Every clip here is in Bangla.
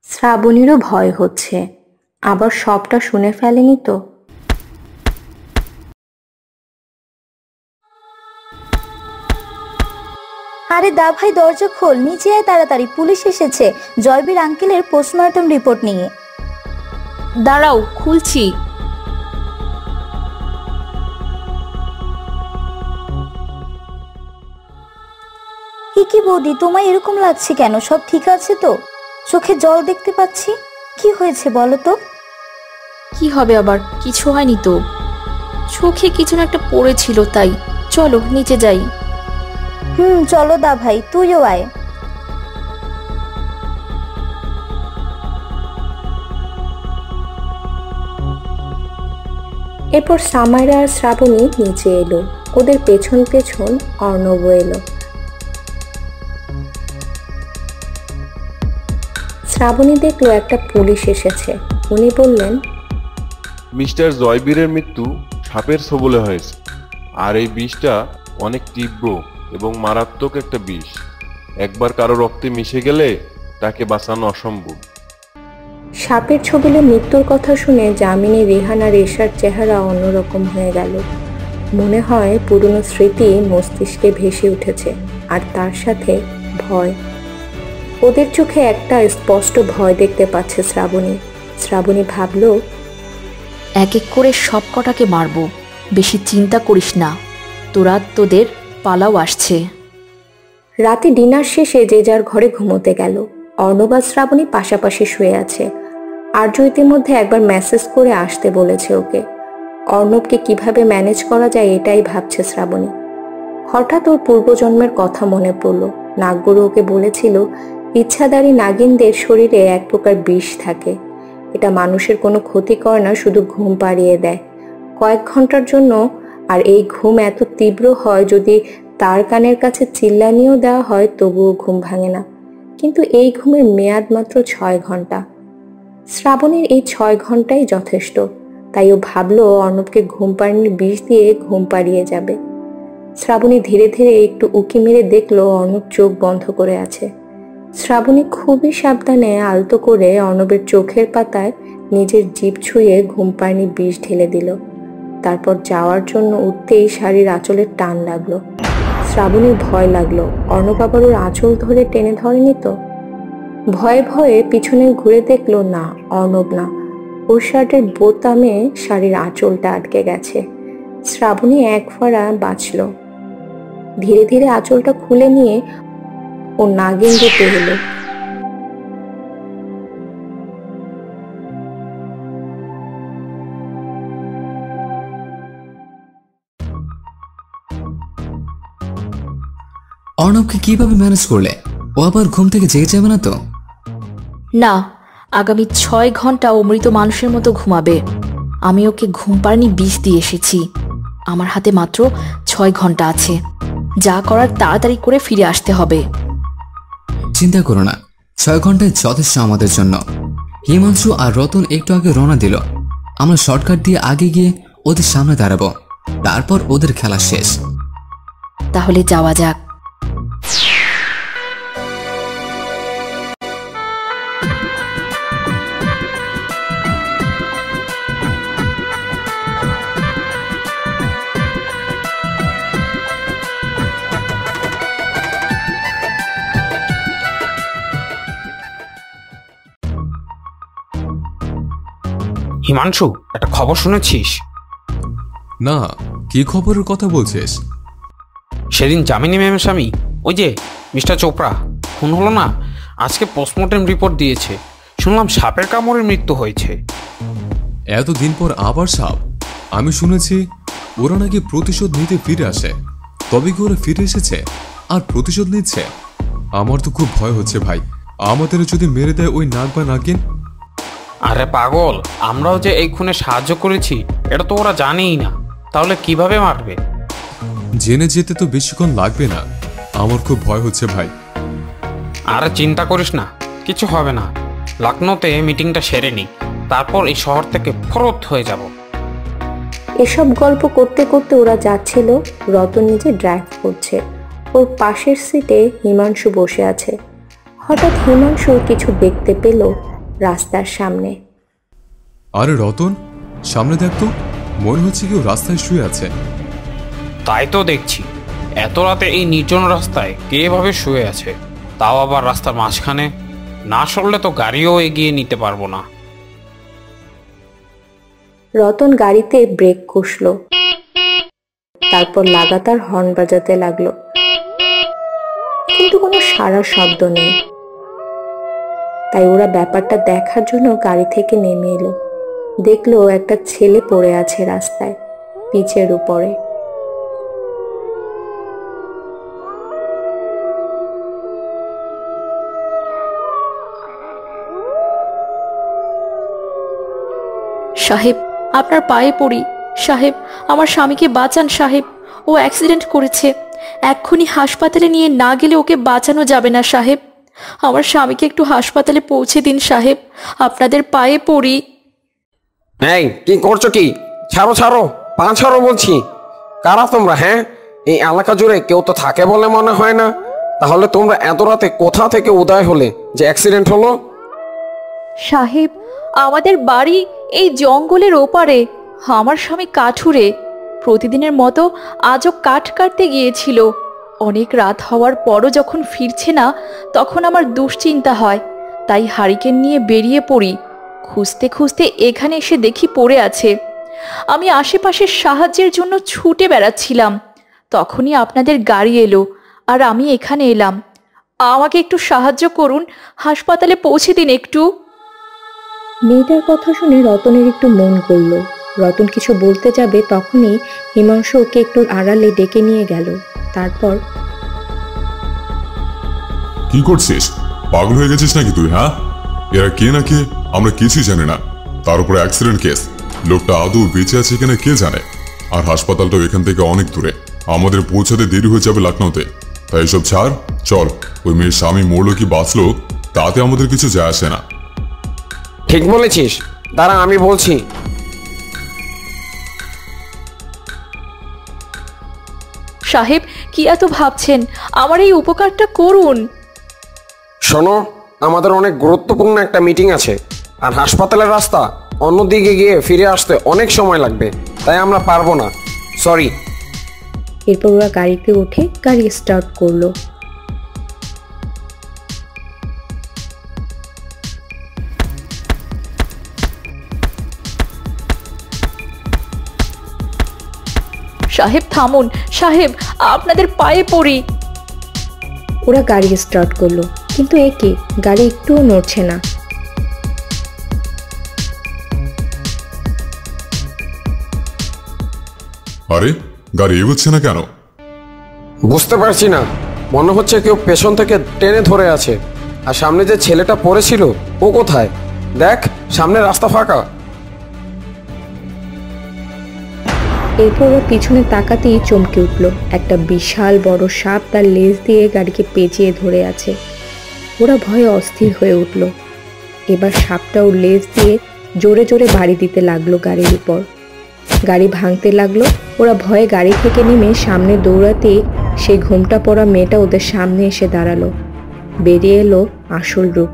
শ্রাবণীরও ভয় হচ্ছে, আবার সবটা শুনে ফেলেনি তো। আরে দা ভাই, দরজা খোল, নিচে আয় তাড়াতাড়ি, পুলিশ এসেছে জয়বীর আঙ্কেলের পোস্টমর্টম রিপোর্ট নিয়ে। দাঁড়াও, খুলছি। কি বৌদি, তোমায় এরকম লাগছে কেন? সব ঠিক আছে তো? চোখে জল দেখতে পাচ্ছি, কি হয়েছে বলো তো? কি হবে আবার, কিছু হয়নি তো, চোখে কিছু না একটা পড়েছিল তাই। চলো নিচে যাই। চলো দা ভাই, তুইও আয়। এরপর সামাইরা আর শ্রাবণী নিচে এলো, ওদের পেছন পেছন অর্ণব এলো। শ্রাবণী দেখলো একটা পুলিশ এসেছে। উনি বললেন, মিস্টার জয়বীরের মৃত্যু সাপের ছোবলে হয়েছে, আর এই বিষটা অনেক তীব্র এবং মারাত্মক একটা বিষ। একবার কারো রক্তে মিশে গেলে তাকে বাঁচানো অসম্ভব। সাপের ছোবলে মৃত্যুর কথা শুনে যামিনী, রেহান আর এশার চেহারা অন্যরকম হয়ে গেল। মনে হয় পুরনো স্মৃতি মস্তিষ্কে ভেসে উঠেছে, আর তার সাথে ভয়। ওদের চোখে একটা স্পষ্ট ভয় দেখতে পাচ্ছে শ্রাবণী। শ্রাবণী ভাবল, এক এক করে সব কটাকে মারবো, বেশি চিন্তা করিস না, তোরা তোদের পালাও আসছে। রাতে ডিনার শেষে যে যার ঘরে ঘুমোতে গেল। অর্ণব আর শ্রাবণী পাশাপাশি শুয়ে আছে। আর্য ইতিমধ্যে একবার মেসেজ করে আসতে বলেছে ওকে। অর্ণবকে কিভাবে ম্যানেজ করা যায় এটাই ভাবছে শ্রাবণী। হঠাৎ ওর পূর্বজন্মের কথা মনে পড়ল। নাগগুরু ওকে বলেছিল, ইচ্ছাধারী নাগিনদের শরীরে এক প্রকার বিষ থাকে। এটা মানুষের কোনো ক্ষতি করে না, শুধু ঘুম পাড়িয়ে দেয় কয়েক ঘন্টার জন্য। আর এই ঘুম এত তীব্র হয়, যদি তার কানের কাছে চিল্লানিও দেওয়া হয় তবুও ঘুম ভাঙে না। কিন্তু এই ঘুমের মেয়াদ মাত্র 6 ঘন্টা। শ্রাবণীর এই 6 ঘন্টাই যথেষ্ট। তাই ও ভাবলো অর্ণবকে ঘুম পাড়ানোর বিষ দিয়ে ঘুম পাড়িয়ে যাবে। শ্রাবণী ধীরে ধীরে একটু উকি মেরে দেখলো অর্ণব চোখ বন্ধ করে আছে। শ্রাবণী খুবই সাবধানে আলতো করে অর্ণবের চোখের পাতায় নিজের জিভ ছুঁয়ে ঘুম পাড়ানি বিষ ঢেলে দিল। তারপর যাওয়ার জন্য উঠতেই শাড়ির আঁচলের টান লাগলো। শ্রাবণীর ভয় লাগলো, অর্ণব আবার ওর আঁচল ধরে টেনে ধরেনি তো। ভয়ে ভয়ে পিছনে ঘুরে দেখলো, না, অর্ণব না, ওর শার্টের বোতামে শাড়ির আঁচলটা আটকে গেছে। শ্রাবণী এক ফোঁড়া বাঁচল। ধীরে ধীরে আঁচলটা খুলে নিয়ে ও নাগিন রূপে এলো। অর্ণবকে কিভাবে ম্যানেজ করলে? ও আবার ঘুম থেকে জেগে যাবে না তো? না, আগামী 6 ঘন্টা ও মৃত মানুষের মতো ঘুমাবে। আমি ওকে ঘুম পাড়ানি বিষ দিয়ে এসেছি। আমার হাতে মাত্র 6 ঘন্টা আছে, যা করার তাড়াতাড়ি করে ফিরে আসতে হবে। চিন্তা করো না, 6 ঘন্টায় যথেষ্ট আমাদের জন্য। হিমাংশু আর রতন একটু আগে রওনা দিল। আমরা শর্টকাট দিয়ে আগে গিয়ে ওদের সামনে দাঁড়াবো, তারপর ওদের খেলা শেষ। তাহলে যাওয়া যাক। হিমাংশু, একটা খবর শুনেছিস? না, কি খবরের কথা বলছিস? সেদিন যামিনী ম্যামের স্বামী, ওই যে মিস্টার চোপড়া, খুন হলো না? আজকে পোস্টমর্টম রিপোর্ট দিয়েছে। শুনলাম সাপের কামড়ে মৃত্যু হয়েছে। এতদিন পর আবার সাপ? আমি শুনেছি ওরা নাকি প্রতিশোধ নিতে ফিরে আসে। তবে কি ওরা ফিরে এসেছে আর প্রতিশোধ নিচ্ছে? আমার তো খুব ভয় হচ্ছে ভাই, আমাদের যদি মেরে দেয় ওই নাগ বা নাগিন। আরে পাগল, আমরাও যে এই খুনে সাহায্য করেছি এটা তো ওরা জানেই না, তাহলে কিভাবে মারবে? জেনে যেতে তো বেশিক্ষণ লাগবে না। আমার খুব ভয় হচ্ছে ভাই। আরে চিন্তা করিস না, কিছু হবে না। লখনৌতে মিটিংটা সেরে নি, তারপর এই শহর থেকে ফরত হয়ে যাব। এসব গল্প করতে করতে ওরা যাচ্ছিল। রতন নিজে ড্রাইভ করছে, ওর পাশের সিটে হিমাংশু বসে আছে। হঠাৎ হিমাংশু কিছু দেখতে পেল। রাস্তার সামনে। আরে রতন, সামনে দেখ তো, মনে হচ্ছে কেউ রাস্তায় শুয়ে আছে। তাই তো দেখছি, এত রাতে এই নির্জন রাস্তায় কে এভাবে শুয়ে আছে, তাও আবার রাস্তার মাঝখানে। না সরলে তো গাড়িও এগিয়ে নিতে পারবো না। রতন গাড়িতে ব্রেক কষল, তারপর লাগাতার হর্ন বাজাতে লাগলো, কিন্তু কোনো সাড়া শব্দ নেই। তাই ওরা ব্যাপারটা দেখার জন্য গাড়ি থেকে নেমে এলো। দেখলো একটা ছেলে পড়ে আছে রাস্তায়, পিচের উপরে। সাহেব, আপনার পায়ে পড়ি সাহেব, আমার স্বামীকে বাঁচান সাহেব, ও অ্যাক্সিডেন্ট করেছে, এক্ষুনি হাসপাতালে নিয়ে না গেলে ওকে বাঁচানো যাবে না সাহেব। আমার স্বামীকে একটু হাসপাতালে পৌঁছে দিন সাহেব, আপনাদের পায়ে পড়ি। এই কি করছো কি? ছাড়ো ছাড়ো, পা ছাড়ো বলছি। কারা তোমরা? হ্যাঁ, এই এলাকা জুড়ে কেউ তো থাকে বলে মনে হয় না। তাহলে তোমরা এত রাতে কোথা থেকে উদয় হলে যে অ্যাক্সিডেন্ট হলো? সাহেব, আমাদের বাড়ি এই জঙ্গলের ওপারে। আমার স্বামী কাঠুরে, প্রতিদিনের মতো আজও কাঠ কাটতে গিয়েছিল। অনেক রাত হওয়ার পরও যখন ফিরছে না, তখন আমার দুশ্চিন্তা হয়, তাই হারিকেন নিয়ে বেরিয়ে পড়ি। খুঁজতে খুঁজতে এখানে এসে দেখি পড়ে আছে। আমি আশেপাশের সাহায্যের জন্য ছুটে বেড়াচ্ছিলাম, তখনই আপনাদের গাড়ি এলো আর আমি এখানে এলাম। আমাকে একটু সাহায্য করুন, হাসপাতালে পৌঁছে দিন একটু। মেয়েটার কথা শুনে রতনের একটু মন করল। রতন কিছু বলতে যাবে, তখনই হিমাংশু ওকে একটু আড়ালে ডেকে নিয়ে গেল। তারপর, কি করছিস? পাগল হয়ে গেছিস নাকি তুই? হ্যাঁ, এরা কে না কে আমরা কিছুই জানি না। তার উপরে অ্যাক্সিডেন্ট কেস, লোকটা আদৌ বেঁচে আছে কিনা কে জানে। আর হাসপাতালটাও এখান থেকে অনেক দূরে, আমাদের পৌঁছাতে দেরি হয়ে যাবে লখনৌতে। তাই এসব ছাড়, চল। ওই মেয়ের স্বামী মরলো কি বাঁচলো তাতে আমাদের কিছু যায় আসে না। ঠিক বলেছিস, দাঁড়া আমি বলছি। সাহেব, কি এত ভাবছেন? আমার এই উপকারটা করুন। শোনো, আমাদের অনেক গুরুত্বপূর্ণ একটা মিটিং আছে, আর হাসপাতালের রাস্তা অন্যদিকে গিয়ে ফিরে আসতে অনেক সময় লাগবে, তাই আমরা পারবো না, সরি। এরপর ওরা গাড়িতে উঠে গাড়ি স্টার্ট করলো। সাহেব থামুন, সাহেব আপনাদের পায়ে পড়ি। ওরা গাড়ি স্টার্ট করলো, কিন্তু একে গাড়ি একটুও নড়ছে না। আরে, গাড়ি এগোচ্ছে না কেন? বুঝতে পারছি না, মনে হচ্ছে কেউ পেছন থেকে টেনে ধরে আছে। আর সামনে যে ছেলেটা পড়েছিল ও কোথায়? দেখ, সামনে রাস্তা ফাঁকা। এরপর ওরা পিছনে তাকাতেই চমকে উঠল। একটা বিশাল বড় সাপ তার লেজ দিয়ে গাড়িকে পেঁচিয়ে ধরে আছে। ওরা ভয়ে অস্থির হয়ে উঠল। এবার সাপটা ওর লেজ দিয়ে জোরে জোরে বাড়ি দিতে লাগলো গাড়ির উপর। গাড়ি ভাঙতে লাগলো। ওরা ভয়ে গাড়ি থেকে নেমে সামনে দৌড়াতে সেই ঘোমটা পরা মেয়েটা ওদের সামনে এসে দাঁড়ালো। বেরিয়ে এলো আসল রূপ।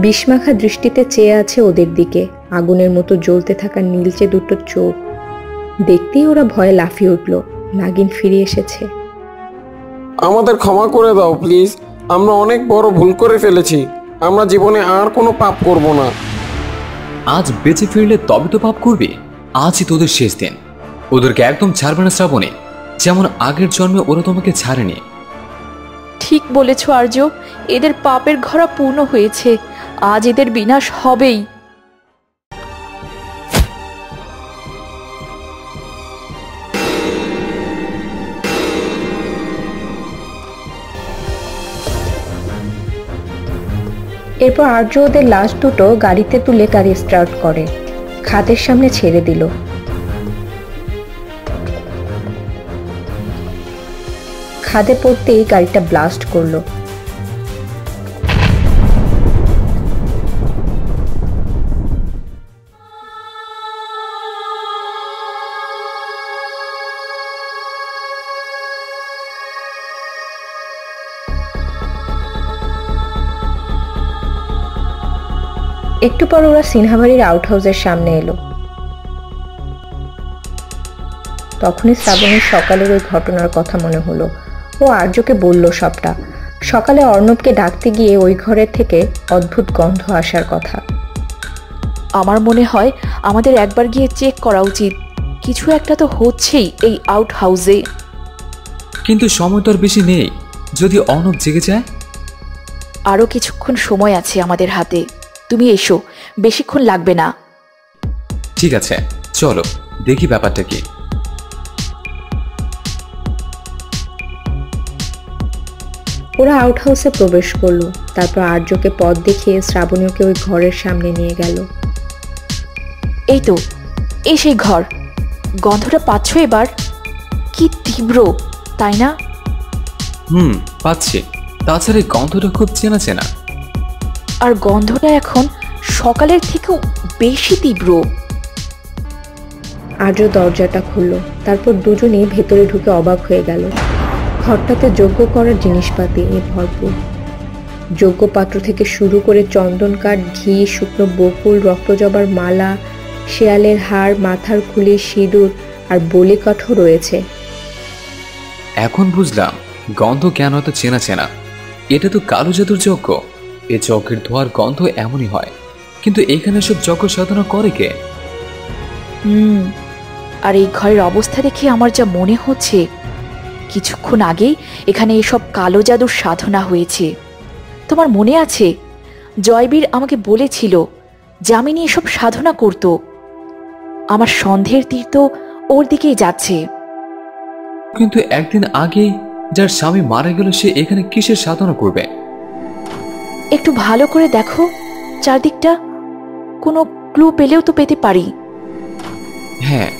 বিস্মাখা দৃষ্টিতে চেয়ে আছে ওদের দিকে, আগুনের মতো জ্বলতে থাকা নীলচে দুটো চোখ। দেখতেই ওরা ভয়ে লাফিয়ে উঠল। নাগিন ফিরে এসেছে। আমাদের ক্ষমা করে দাও প্লিজ, আমরা অনেক বড় ভুল করে ফেলেছি। আমরা জীবনে আর কোনো পাপ করব না। আজ বেঁচে ফিরলে তবে তো পাপ করবি। আজই তোদের শেষ দিন। ওদেরকে একদম ছাড়বে না শ্রাবণী, যেমন আগের জন্মে ওরা তোমাকে ছাড়েনি। ঠিক বলেছ আর্য, এদের পাপের ঘরা পূর্ণ হয়েছে, আজ এদের বিনাশ হবেই। এরপর আর্য ওদের লাশ দুটো গাড়িতে তুলে গাড়ি স্টার্ট করে, খাদের সামনে ছেড়ে দিল। খাদে পড়তেই গাড়িটা ব্লাস্ট করলো। একটু পর ওরা সিনহাবাড়ির আউট হাউসের সামনে এলো। তখনই শ্রাবণীর সকালের ওই ঘটনার কথা মনে হলো। ও আর্যকে বলল সবটা। সকালে অর্ণবকে ডাকতে গিয়ে ওই ঘরের থেকে অদ্ভুত গন্ধ আসার কথা। আমার মনে হয় আমাদের একবার গিয়ে চেক করা উচিত, কিছু একটা তো হচ্ছেই এই আউট হাউসে। কিন্তু সময় তো আর বেশি নেই, যদি অর্ণব জেগে যায়। আরও কিছুক্ষণ সময় আছে আমাদের হাতে, তুমি এসো, বেশিক্ষণ লাগবে না। ঠিক আছে, চলো দেখি ব্যাপারটা কি। ওরা আউট হাউসে প্রবেশ করলো। তারপর আর্যকে পথ দেখিয়ে শ্রাবণীকে ওই ঘরের সামনে নিয়ে গেল। এই তো, এই সেই ঘর। গন্ধটা পাচ্ছ এবার? কি তীব্র, তাই না? পাচ্ছি। তাছাড়া এই গন্ধটা খুব চেনা চেনা। আর গন্ধটা এখন সকালের থেকেও বেশি তীব্র। আর্য দরজাটা খুলল। তারপর দুজনেই ভেতরে ঢুকে অবাক হয়ে গেল। ঘরটাতে যজ্ঞ করার জিনিসপাতি ভরপুর। যজ্ঞ পাত্র থেকে শুরু করে চন্দন কাঠ, ঘি, শুকনো বকুল, রক্তজবার মালা, শেয়ালের হাড়, মাথার খুলি, সিঁদুর আর বলি কাঠও রয়েছে। এখন বুঝলাম গন্ধ কেন এত চেনা চেনা। এটা তো কালো জাদুর যজ্ঞ। এ যজ্ঞের ধোয়ার গন্ধ এমনই হয়, কিন্তু এখানে সব যজ্ঞ সাধনা করে কে? আর এই ঘরের অবস্থা দেখে আমার যা মনে হচ্ছে, কিছুক্ষণ আগেই এখানে এসব কালো জাদুর সাধনা হয়েছে। তোমার মনে আছে, জয়বীর আমাকে বলেছিল যামিনী এসব সাধনা করত। আমার সন্দেহের তীর তো ওর দিকেই যাচ্ছে। কিন্তু একদিন আগেই যার স্বামী মারা গেল, সে এখানে কিসের সাধনা করবে? একটু ভালো করে দেখো চারদিকটা, কোনো ক্লু পেলেও তো পেতে পারি। হ্যাঁ,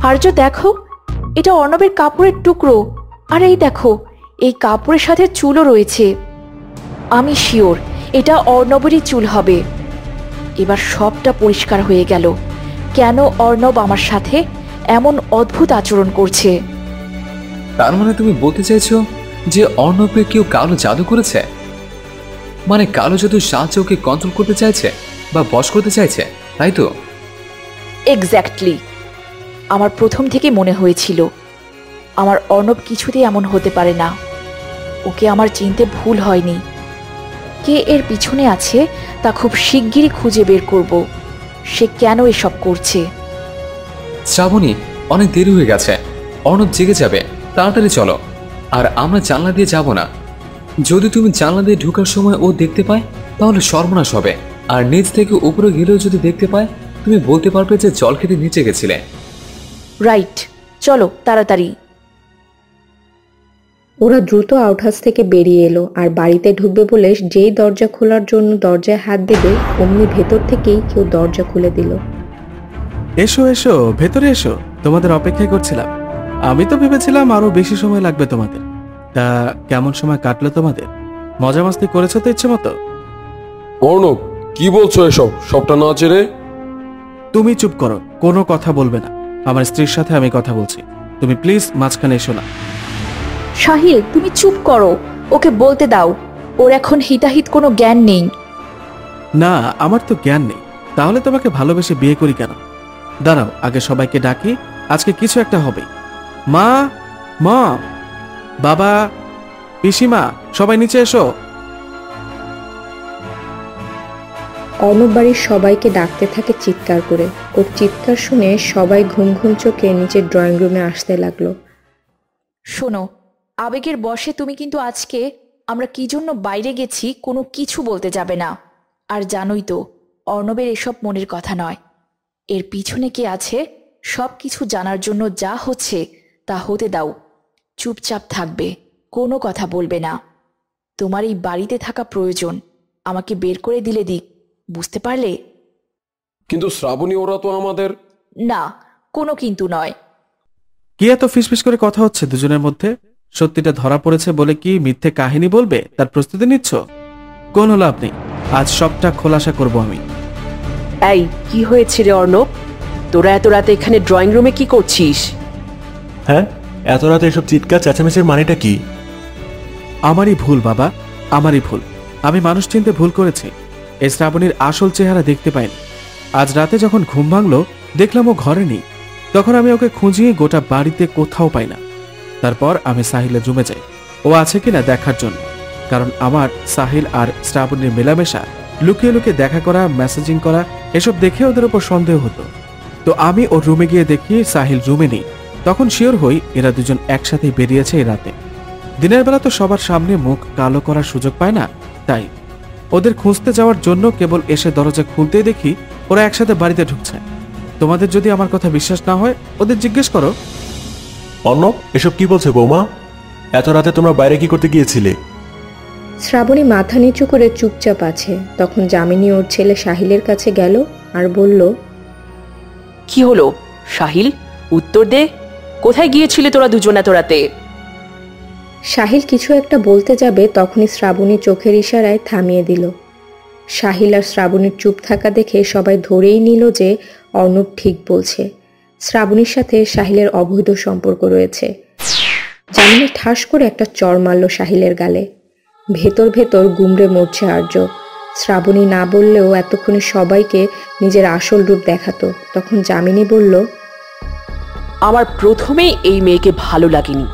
আর্য দেখো, এটা অর্ণবের কাপড়ের টুকরো। আর এই দেখো, এই কাপড়ের সাথে চুলও রয়েছে। আমি শিওর এটা অর্ণবেরই চুল হবে। এবার সবটা পরিষ্কার হয়ে গেল, কেন অর্ণব আমার সাথে এমন অদ্ভুত আচরণ করছে। তার মানে তুমি বলতে চাইছো যে অর্ণবকে কেউ কালো জাদু করেছে? মানে কালো জাদুর সাহায্যে ওকে কন্ট্রোল করতে চাইছে বা বশ করতে চাইছে, তাই তো? এক্স্যাক্টলি। আমার প্রথম থেকে মনে হয়েছিল আমার অর্ণব কিছুতেই এমন হতে পারে না। ওকে আমার চিনতে ভুল হয়নি। কে এর পিছনে আছে তা খুব শিগগিরই খুঁজে বের করব। সে কেন এসব করছে। শ্রাবণী, অনেক দেরি হয়ে গেছে, অর্ণব জেগে যাবে, তাড়াতাড়ি চলো। আর আমরা জানলা দিয়ে যাব না। যদি তুমি জানলা দিয়ে ঢোকার সময় ও দেখতে পায় তাহলে সর্বনাশ হবে। আর নিচ থেকে উপরে গেলেও যদি দেখতে পায়, তুমি বলতে পারবে যে জল খেতে নিচে গেছিলে। রাইট, চলো তাড়াতাড়ি। ওরা দ্রুত আউটহাউস থেকে বেরিয়ে এলো। আর বাড়িতে ঢুকবে বলে যেই দরজা খোলার জন্য দরজায় হাত দেবে, অমনি ভেতর থেকেই কেউ দরজা খুলে দিল। এসো এসো, ভেতরে এসো, তোমাদের অপেক্ষায় করছিলাম। আমি তো ভেবেছিলাম আরো বেশি সময় লাগবে তোমাদের। তা কেমন সময় কাটলো তোমাদের? মজা মাস্তি করেছো তো ইচ্ছে মতো? অর্ণব, কি বলছো এসব? সবটা না চেড়ে? তুমি চুপ করো, কোনো কথা বলবে না। আমার স্ত্রীর সাথে আমি কথা বলছি, তুমি প্লিজ মাঝখানে এসো না। সাহিল, তুমি চুপ করো, ওকে বলতে দাও। ওর এখন হিতাহিত কোনো জ্ঞান নেই। না, আমার তো জ্ঞান নেই, তাহলে তোমাকে ভালোবেসে বিয়ে করি কেন? দাঁড়াও, আগে সবাইকে ডাকি, আজকে কিছু একটা হবে। মা, মা, বাবা, পিসিমা, সবাই নিচে এসো। অর্ণব বাড়ির সবাইকে ডাকতে থাকে চিৎকার করে। ওর চিৎকার শুনে সবাই ঘুম ঘুম চোখে নিচের ড্রয়িং রুমে আসতে লাগলো। শোনো, আবেগের বশে তুমি কিন্তু আজকে আমরা কি জন্য বাইরে গেছি কোনো কিছু বলতে যাবে না। আর জানোই তো, অর্ণবের এসব মনের কথা নয়। এর পিছনে কে আছে সব কিছু জানার জন্য যা হচ্ছে তা হতে দাও। চুপচাপ থাকবে, কোনো কথা বলবে না। তোমার এই বাড়িতে থাকা প্রয়োজন, আমাকে বের করে দিলে দিক, বুঝতে পারলে? কিন্তু শ্রাবণী, ওরা তো আমাদের। না, কোনো কিন্তু নয়। কি এত ফিসফিস করে কথা হচ্ছে দুজনের মধ্যে? সত্যিটা ধরা পড়েছে বলে কি মিথ্যে কাহিনী বলবে তার প্রস্তুতি নিচ্ছ? কোনো লাভ নেই, আজ সবটা খোলাসা করব আমি। এই কি হয়েছে রে অর্ণব, তোরা এত রাতে এখানে ড্রয়িং রুমে কি করছিস? হ্যাঁ, এত রাতে এসব চিৎকার চেঁচামেচির মানেটা কি? আমারই ভুল বাবা, আমারই ভুল। আমি মানুষ চিনতে ভুল করেছি। এই শ্রাবণীর আসল চেহারা দেখতে পাইনি। আজ রাতে যখন ঘুম ভাঙলো দেখলাম ও ঘরে নেই। তখন আমি ওকে খুঁজিয়ে গোটা বাড়িতে কোথাও পাই না। তারপর আমি সাহিলের রুমে যাই ও আছে কিনা দেখার জন্য, কারণ আমার সাহিল আর শ্রাবণীর মেলামেশা, লুকিয়ে লুকিয়ে দেখা করা, মেসেজিং করা, এসব দেখে ওদের উপর সন্দেহ হতো। তো আমি ওর রুমে গিয়ে দেখি সাহিল রুমে নেই। তখন শিওর হই এরা দুজন একসাথেই বেরিয়েছে এই রাতে। দিনের বেলা তো সবার সামনে মুখ কালো করার সুযোগ পায় না, তাই ওদের খুঁজতে যাওয়ার জন্য কেবল এসে দরজা খুলতেই দেখি ওরা একসাথে বাড়িতে ঢুকছে। তোমাদের যদি আমার কথা বিশ্বাস না হয় ওদের জিজ্ঞেস করো। অর্ণব, এসব কি বলছে বৌমা? এত রাতে তোমরা বাইরে কি করতে গিয়েছিলে? শ্রাবণী মাথা নিচু করে চুপচাপ আছে। তখন যামিনী ওর ছেলে সাহিলের কাছে গেল আর বলল, কি হলো সাহিল, উত্তর দে, কোথায় গিয়েছিলে তোরা দুজন এত রাতে? সাহিল কিছু একটা বলতে যাবে তখনই শ্রাবণী চোখের ইশারায় থামিয়ে দিল। সাহিল আর শ্রাবণীর চুপ থাকা দেখে সবাই ধরেই নিল যে অর্ণব ঠিক বলছে। শ্রাবণীর সাথে সাহিলের অবৈধ সম্পর্ক রয়েছে। যামিনী ঠাস করে একটা চড় মারল সাহিলের গালে। ভেতর ভেতর গুমড়ে মরছে আর্য। শ্রাবণী না বললেও এতক্ষণে সবাইকে নিজের আসল রূপ দেখাতো। তখন যামিনী বলল, আমার প্রথমেই এই মেয়েকে ভালো লাগেনি,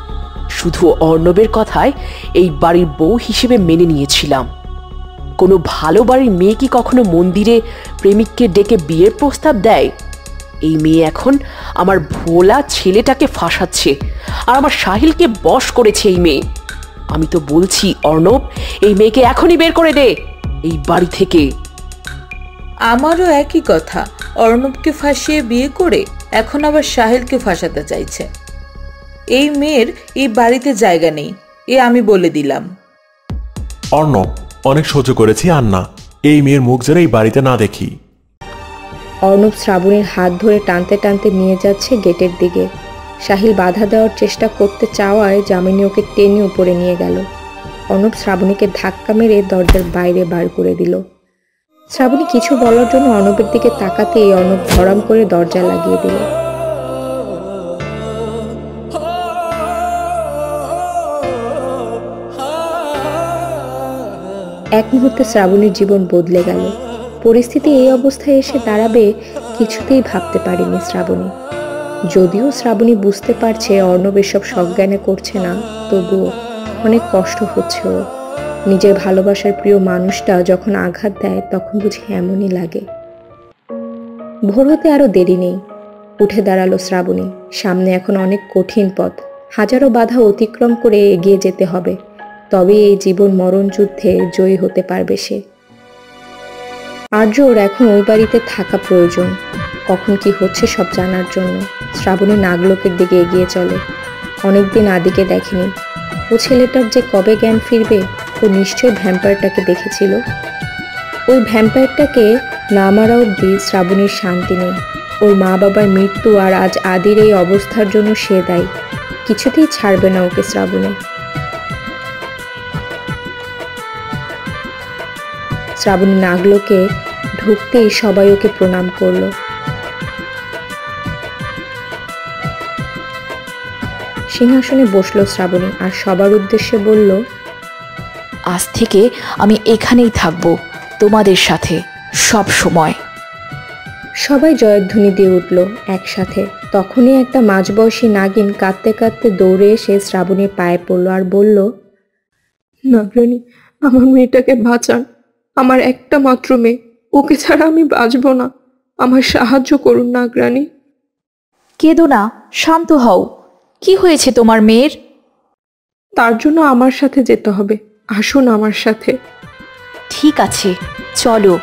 শুধু অর্ণবের কথায় এই বাড়ির বউ হিসেবে মেনে নিয়েছিলাম। কোনো ভালো বাড়ির মেয়ে কি কখনো মন্দিরে প্রেমিককে ডেকে বিয়ের প্রস্তাব দেয়? এই মেয়ে এখন আমার ভোলা ছেলেটাকে ফাঁসাচ্ছে আর আমার সাহিলকে বশ করেছে এই মেয়ে। আমি তো বলছি অর্ণব, এই মেয়েকে এখনই বের করে দে এই বাড়ি থেকে। আমারও একই কথা, অর্ণবকে ফাঁসিয়ে বিয়ে করে এখন আবার সাহিলকে ফাঁসাতে চাইছে। এই মেয়ের এই বাড়িতে জায়গা নেই, এ আমি বলে দিলাম। অর্ণব, অনেক সহ্য করেছি, আর না, এই মেয়ের মুখ যেন এই বাড়িতে না দেখি। অর্ণব শ্রাবণীর হাত ধরে টানতে টানতে নিয়ে যাচ্ছে গেটের দিকে। সাহিল বাধা দেওয়ার চেষ্টা করতে চাওয়ায় যামিনী ওকে টেনে উপরে নিয়ে গেল। অর্ণব শ্রাবণীকে ধাক্কা মেরে দরজার বাইরে বার করে দিল। শ্রাবণী কিছু বলার জন্য অর্ণবের দিকে তাকাতেই অর্ণব ধরাম করে দরজা লাগিয়ে দিল। এক মুহূর্তে শ্রাবণীর জীবন বদলে গেল। পরিস্থিতি এই অবস্থায় এসে দাঁড়াবে কিছুতেই ভাবতে পারেনি শ্রাবণী। যদিও শ্রাবণী বুঝতে পারছে অর্ণব এসব সজ্ঞানে করছে না, তবুও অনেক কষ্ট হচ্ছে ওর। নিজের ভালোবাসার প্রিয় মানুষটা যখন আঘাত দেয় তখন বুঝি এমনই লাগে। ভোর হতে আরো দেরি নেই। উঠে দাঁড়ালো শ্রাবণী। সামনে এখন অনেক কঠিন পথ, হাজারো বাধা অতিক্রম করে এগিয়ে যেতে হবে, তবে এই জীবন মরণ যুদ্ধে জয়ী হতে পারবে সে। আর্যর এখন ওই বাড়িতে থাকা প্রয়োজন, কখন কি হচ্ছে সব জানার জন্য। শ্রাবণী নাগলোকের দিকে এগিয়ে চলে। অনেকদিন আদিকে দেখেনি। ও ছেলেটার যে কবে জ্ঞান ফিরবে। ও নিশ্চয় ভ্যাম্পায়ারটাকে দেখেছিল। ওই ভ্যাম্পায়ারটাকে না মারা অব্দি শ্রাবণীর শান্তি নেই। ওর মা বাবার মৃত্যু আর আজ আদির এই অবস্থার জন্য সে দায়ী। কিছুতেই ছাড়বে না ওকে শ্রাবণী। শ্রাবণী নাগলোকে ঢুকতেই সবাই ওকে প্রণাম করলো। সিংহাসনে বসলো শ্রাবণী আর সবার উদ্দেশ্যে বলল, আজ থেকে আমি এখানেই থাকবো, তোমাদের সাথে সব সময়। সবাই জয়ধ্বনি দিয়ে উঠল একসাথে। তখনই একটা মাঝবয়সী নাগিন কাঁদতে কাঁদতে দৌড়ে এসে শ্রাবণীর পায়ে পড়ল আর বলল, নাগরানী, আমার মেয়েটাকে বাঁচান। আমার একটা মাত্র মেয়ে, ওকে ছাড়া আমি বাঁচব না। আমার সাহায্য করুন নাগরানী। কেঁদো না, শান্ত হও। কি হয়েছে তোমার মেয়ের? তার জন্য আমার সাথে যেতে হবে। আসুন আমার সাথে। ঠিক আছে, চলো।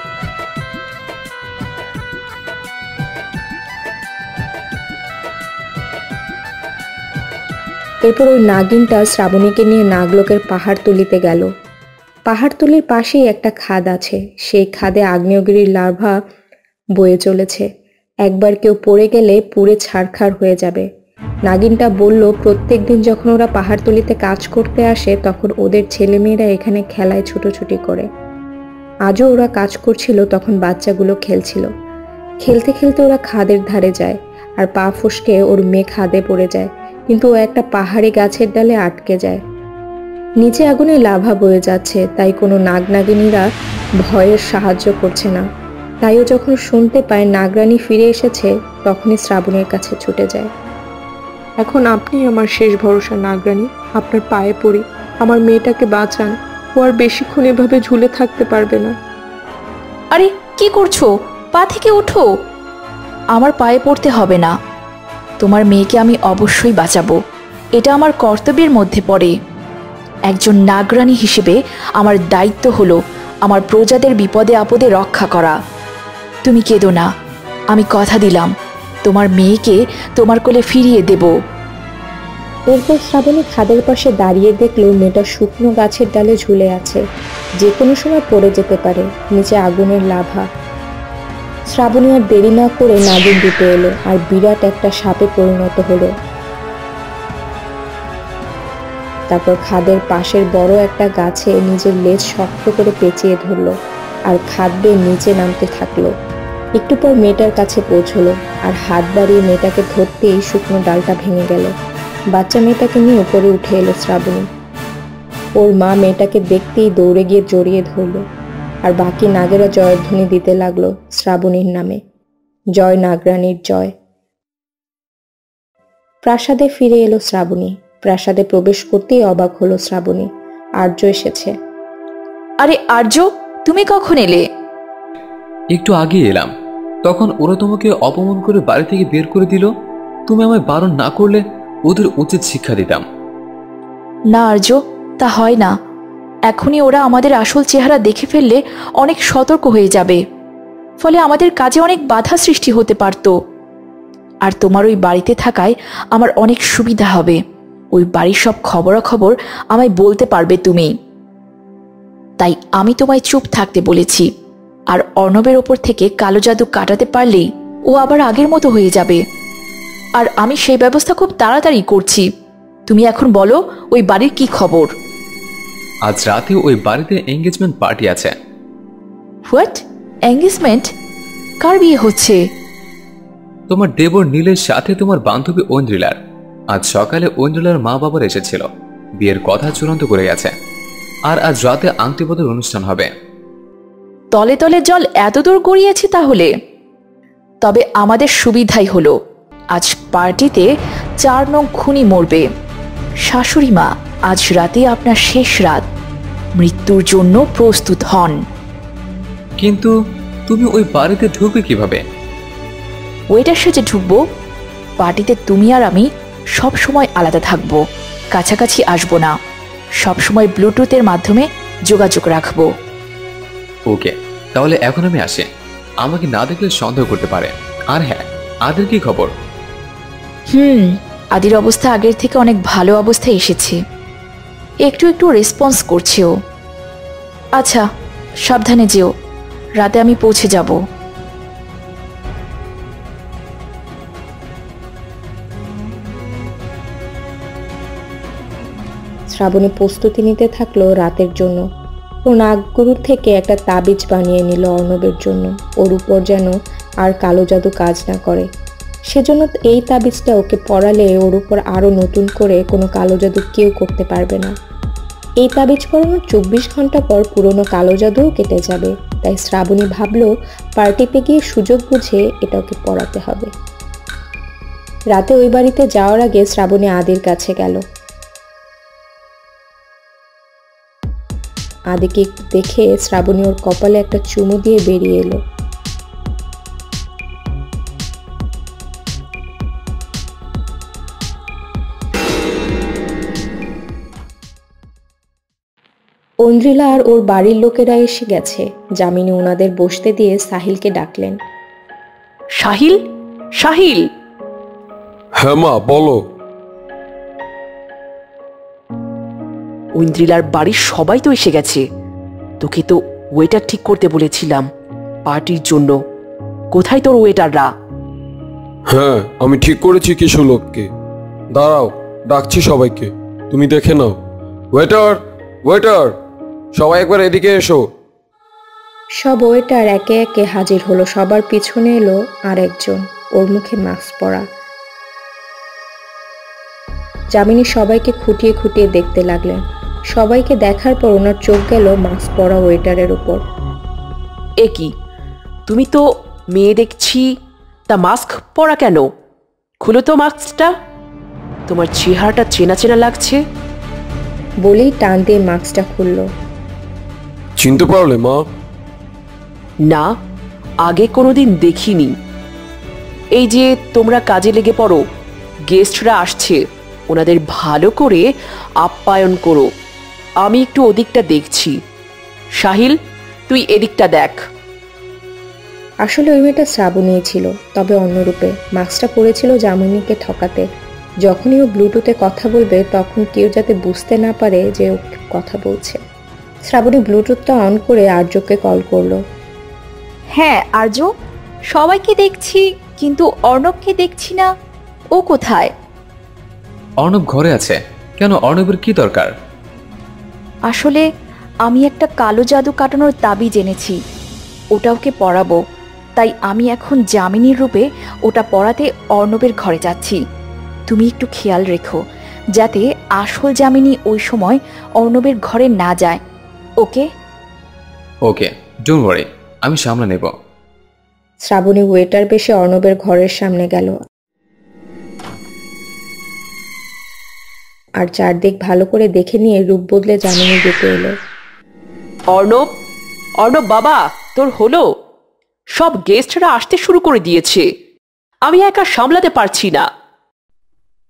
এরপর ওই নাগিনটা শ্রাবণীকে নিয়ে নাগলোকের পাহাড়তলিতে গেল। পাহাড়তলির পাশেই একটা খাদ আছে। সেই খাদে আগ্নেয়গিরির লার্ভা বয়ে চলেছে। একবার কেউ পড়ে গেলে পুড়ে ছারখার হয়ে যাবে। নাগিনটা বলল, প্রত্যেক দিন যখন ওরা পাহাড়তলিতে কাজ করতে আসে তখন ওদের ছেলেমেয়েরা এখানে খেলায় ছুটোছুটি করে। আজও ওরা কাজ করছিল, তখন বাচ্চাগুলো খেলছিল। খেলতে খেলতে ওরা খাদের ধারে যায়, আর পা ফসকে ওর মেয়ে খাদে পড়ে যায়, কিন্তু ও একটা পাহাড়ি গাছের ডালে আটকে যায়। নিচে আগুনে লাভা বয়ে যাচ্ছে, তাই কোনো নাগনাগিনীরা ভয়ের সাহায্য করছে না। তাইও যখন শুনতে পায় নাগরানী ফিরে এসেছে, তখনই শ্রাবণীর কাছে ছুটে যায়। এখন আপনি আমার শেষ ভরসা নাগরানী, আপনার পায়ে পড়ি, আমার মেয়েটাকে বাঁচান। ও আর বেশিক্ষণ এভাবে ঝুলে থাকতে পারবে না। আরে কি করছো? পা থেকে ওঠো। আমার পায়ে পড়তে হবে না, তোমার মেয়েকে আমি অবশ্যই বাঁচাবো, এটা আমার কর্তব্যের মধ্যে পড়ে। একজন নাগরানী হিসেবে আমার দায়িত্ব হলো আমার প্রজাদের বিপদে আপদে রক্ষা করা। তুমি কেঁদো না, আমি কথা দিলাম তোমার মেয়েকে তোমার কোলে ফিরিয়ে দেব। এরপর শ্রাবণী খাদের পাশে দাঁড়িয়ে দেখলো মেয়েটা শুকনো গাছের ডালে ঝুলে আছে, যে কোনো সময় পড়ে যেতে পারে, নিচে আগুনের লাভা। শ্রাবণী আর দেরি না করে নাগিন দিতে এলো, আর বিরাট একটা সাপে পরিণত হলো। তারপর খাদের পাশের বড় একটা গাছে নিজের লেজ শক্ত করে পেঁচিয়ে ধরলো, আর খাদ বেয়ে নিচে নামতে থাকলো। একটু পর মেয়েটার কাছে পৌঁছলো, আর হাত বাড়িয়ে মেয়েটাকে ধরতেই শুকনো ডালটা ভেঙে গেল। বাচ্চা মেয়েটাকে নিয়ে উপরে উঠে এলো শ্রাবণী। ওর মা মেয়েটাকে দেখতেই দৌড়ে গিয়ে জড়িয়ে ধরলো, আর বাকি নাগেরা জয়ধ্বনি দিতে লাগলো শ্রাবণীর নামে, জয় নাগরানীর জয়। প্রাসাদে ফিরে এলো শ্রাবণী। প্রাসাদে প্রবেশ করতেই অবাক হলো শ্রাবণী, আর্য এসেছে। আরে আর্য, তুমি কখন এলে? একটু আগে এলাম, তখন ওরা তোমাকে অপমান করে বাড়ি থেকে বের করে দিল। তুমি আমায় বারণ না করলে ওদের উচিত শিক্ষা দিতাম। না আর্য, তা হয় না। এখনই ওরা আমাদের আসল চেহারা দেখে ফেললে অনেক সতর্ক হয়ে যাবে, ফলে আমাদের কাজে অনেক বাধা সৃষ্টি হতে পারত। আর তোমার ওই বাড়িতে থাকায় আমার অনেক সুবিধা হবে। ওই বাড়ির সব খবরাখবর আমায় বলতে পারবে তুমি। তাই আমি তোমায় চুপ থাকতে বলেছি। আর অর্ণবের ওপর থেকে কালো জাদু কাটাতে পারলেই ও আবার আগের মতো হয়ে যাবে। আর আমি সেই ব্যবস্থা খুব তাড়াতাড়ি করছি। তুমি এখন বলো, ওই বাড়ির কি খবর? আজ রাতে ওই বাড়িতে এঙ্গেজমেন্ট পার্টি আছে। হোয়াট? এঙ্গেজমেন্ট? কার বিয়ে হচ্ছে? তোমার দেবর নীলের সাথে তোমার বান্ধবী ঐন্দ্রিলার। আজ সকালে ঐন্দ্রিলার মা বাবার এসেছিল, বিয়ের কথা চূড়ান্ত করে গেছে। আর আজ রাতে আংটি বদল অনুষ্ঠান হবে। তলে তলে জল এত দূর গড়িয়েছে তাহলে? তবে আমাদের সুবিধাই হলো, আজ পার্টিতে 4 নং খুনি মরবে। শাশুড়ি মা, আজ রাতে আপনার শেষ রাত, মৃত্যুর জন্য প্রস্তুত হন। কিন্তু তুমি ওই বাড়িতে ঢুকবে কিভাবে? ওয়েটার সেজে ঢুকবো। পার্টিতে তুমি আর আমি সব সময় আলাদা থাকবো, কাছাকাছি আসবো না। সব সময় ব্লুটুথের মাধ্যমে যোগাযোগ রাখবো। ওকে, তাহলে এখন আমি আসি। আমাকে না দেখলে সন্দেহ করতে পারে। আর হ্যাঁ, আদির কি খবর? আদির অবস্থা আগের থেকে অনেক ভালো অবস্থায় এসেছে। একটু একটু রেসপন্স করছে ও। আচ্ছা, সাবধানে যেও, রাতে আমি পৌঁছে যাব। শ্রাবণী প্রস্তুতি নিতে থাকলো রাতের জন্য। ও নাগগুরুর থেকে একটা তাবিজ বানিয়ে নিল অর্ণবের জন্য, ওর উপর যেন আর কালো জাদু কাজ না করে। সেজন্য এই তাবিজটা ওকে পরালে ওর উপর আরও নতুন করে কোনো কালো জাদু কেউ করতে পারবে না। এই তাবিজ পরানোর 24 ঘন্টা পর পুরনো কালো জাদুও কেটে যাবে। তাই শ্রাবণী ভাবলো পার্টিতে গিয়ে সুযোগ বুঝে এটা ওকে পরাতে হবে। রাতে ওই বাড়িতে যাওয়ার আগে শ্রাবণী আদির কাছে গেল। আদিকে দেখে শ্রাবণী ওর কপালে একটা চুমু দিয়ে বেরিয়ে এলো। ঐন্দ্রিলা আর ওর বাড়ির লোকেরা এসে গেছে। যামিনী ওনাদের বসতে দিয়ে সাহিলকে ডাকলেন। সাহিল, সাহিল। হ্যাঁ মা, বলো। ঐন্দ্রিলার বাড়ির সবাই তো এসে গেছে। তোকে তো ওয়েটার ঠিক করতে বলেছিলাম পার্টির জন্য। কোথায় তোর ওয়েটাররা? হ্যাঁ, আমি ঠিক করেছি কিছু লোককে। দাঁড়াও, ডাকছি সবাইকে, তুমি দেখে নাও। ওয়েটার, ওয়েটার, সবাই একবার এদিকে এসো। সব ওয়েটার একে একে হাজির হলো। সবার পিছনে এলো আর একজন, ওর মুখে মাস্ক পরা। যামিনী সবাইকে খুঁটিয়ে খুঁটিয়ে দেখতে লাগলেন। সবাইকে দেখার পর ওনার চোখ গেল মাস্ক পরা ওয়েটারের উপর। এ কি, তুমি তো মেয়ে দেখছি, তা মাস্ক পরা কেন? খুলো তো মাস্কটা, তোমার চেহারাটা চেনা চেনা লাগছে। বলেই টান দিয়ে মাস্কটা খুলল। চিনতে পারলে মা? না, আগে কোনোদিন দেখিনি। এই যে তোমরা কাজে লেগে পড়ো, গেস্টরা আসছে, ওনাদের ভালো করে আপ্যায়ন করো। আমি একটু ওদিকটা দেখছি। সাহিল, তুই এদিকটা দেখ। আসলে ওই মেয়েটা শ্রাবণী ছিল, তবে অন্যরূপে। মাস্কটা পরেছিল যামিনীকে ঠকাতে। যখনই ও ব্লুটুথে কথা বলবে তখন কেউ যাতে বুঝতে না পারে যে ও কথা বলছে। শ্রাবণী ব্লুটুথটা অন করে আর্যকে কল করলো। হ্যাঁ আর্য, সবাইকে দেখছি কিন্তু অর্ণবকে দেখছি না, ও কোথায়? অর্ণব ঘরে আছে। কেন, অর্ণবের কি দরকার? আসলে আমি একটা কালো জাদু কাটানোর তাবিজ এনেছি, ওটা ওকে পরাবো। তাই আমি এখন যামিনীর রূপে ওটা পরাতে অর্ণবের ঘরে যাচ্ছি। তুমি একটু খেয়াল রেখো যাতে আসল যামিনী ওই সময় অর্ণবের ঘরে না যায়। ওকে? ওকে, ডোন্ট ওয়ারি, আমি সামলে নেব। শ্রাবণী ওয়েটার বেশে অর্ণবের ঘরের সামনে গেল আর চারদিক ভালো করে দেখে নিয়ে রূপ বদলে যামিনী দিতে এলো। অর্ণব, অর্ণব বাবা, তোর হলো? সব গেস্টরা আসতে শুরু করে দিয়েছে, আমি একা সামলাতে পারছি না।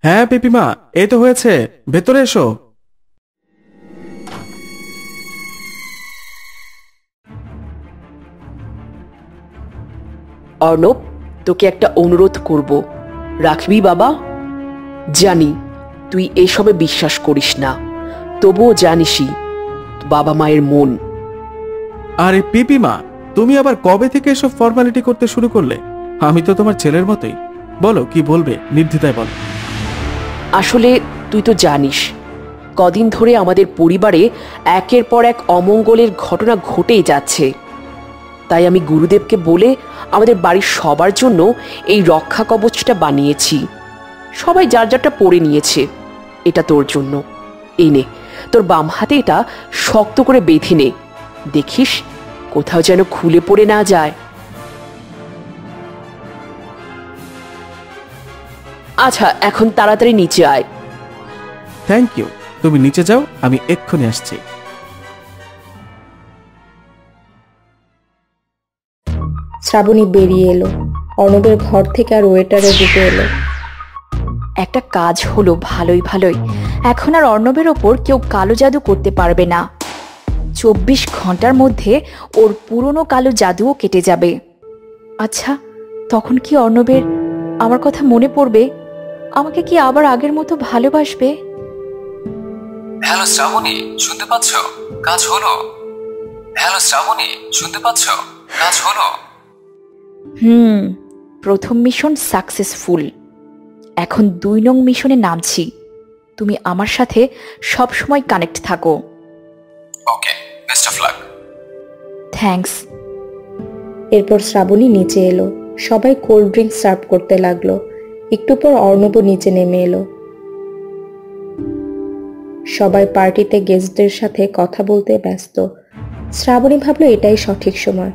হ্যাঁ পিপিমা, এই তো হয়েছে, ভেতরে এসো। অর্ণব, তোকে একটা অনুরোধ করব, রাখবি বাবা? জানি তুই এসবে বিশ্বাস করিস না, তবুও জানিসই বাবা মায়ের মন। আরে পিপিমা, তুমি আবার কবে থেকে এসব ফর্মালিটি করতে শুরু করলে? আমি তো তোমার ছেলের মতোই। বলো কি বলবে, নির্দ্বিধায় বলো। আসলে তুই তো জানিস কদিন ধরে আমাদের পরিবারে একের পর এক অমঙ্গলের ঘটনা ঘটেই যাচ্ছে। তাই আমি গুরুদেবকে বলে আমাদের বাড়ির সবার জন্য এই রক্ষা কবচটা বানিয়েছি। সবাই যার যারটা পরে নিয়েছে। এটা তোর জন্য। এই নে, তোর বাম হাতে এটা শক্ত করে বেঁধে নে, দেখিস কোথাও যেন খুলে পড়ে না যায়। আচ্ছা, এখন তাড়াতাড়ি নিচে আয়। থ্যাংক ইউ, তুমি নিচে যাও, আমি এক্ষুনি আসছি। শ্রাবণী বেরিয়ে এলো। অর্ণবের ঘর থেকে আর ওয়েটারে দিতে এলো। একটা কাজ হলো ভালোই ভালোই। এখন আর অর্ণবের ওপর কেউ কালো জাদু করতে পারবে না। 24 ঘন্টার মধ্যে ওর পুরনো কালো জাদুও কেটে যাবে। আচ্ছা, তখন কি অর্ণবের আমার কথা মনে পড়বে? আমাকে কি আবার আগের মতো ভালোবাসবে? হ্যালো শ্রাবণী, শুনতে পাচ্ছ? কাজ হলো। হ্যালো শ্রাবণী, শুনতে পাচ্ছ? কাজ হলো। প্রথম মিশন সাকসেসফুল। এখন 2 নং মিশনে নামছি। তুমি আমার সাথে সব সময় কানেক্ট থাকো। ওকে, বেস্ট অফ লাক। থ্যাঙ্কস। এরপর শ্রাবণী নিচে এলো। সবাই কোল্ড ড্রিঙ্ক সার্ভ করতে লাগলো। একটু পর অর্ণব নিচে নেমে এলো। সবাই পার্টিতে গেস্টদের সাথে কথা বলতে ব্যস্ত। শ্রাবণী ভাবলো এটাই সঠিক সময়।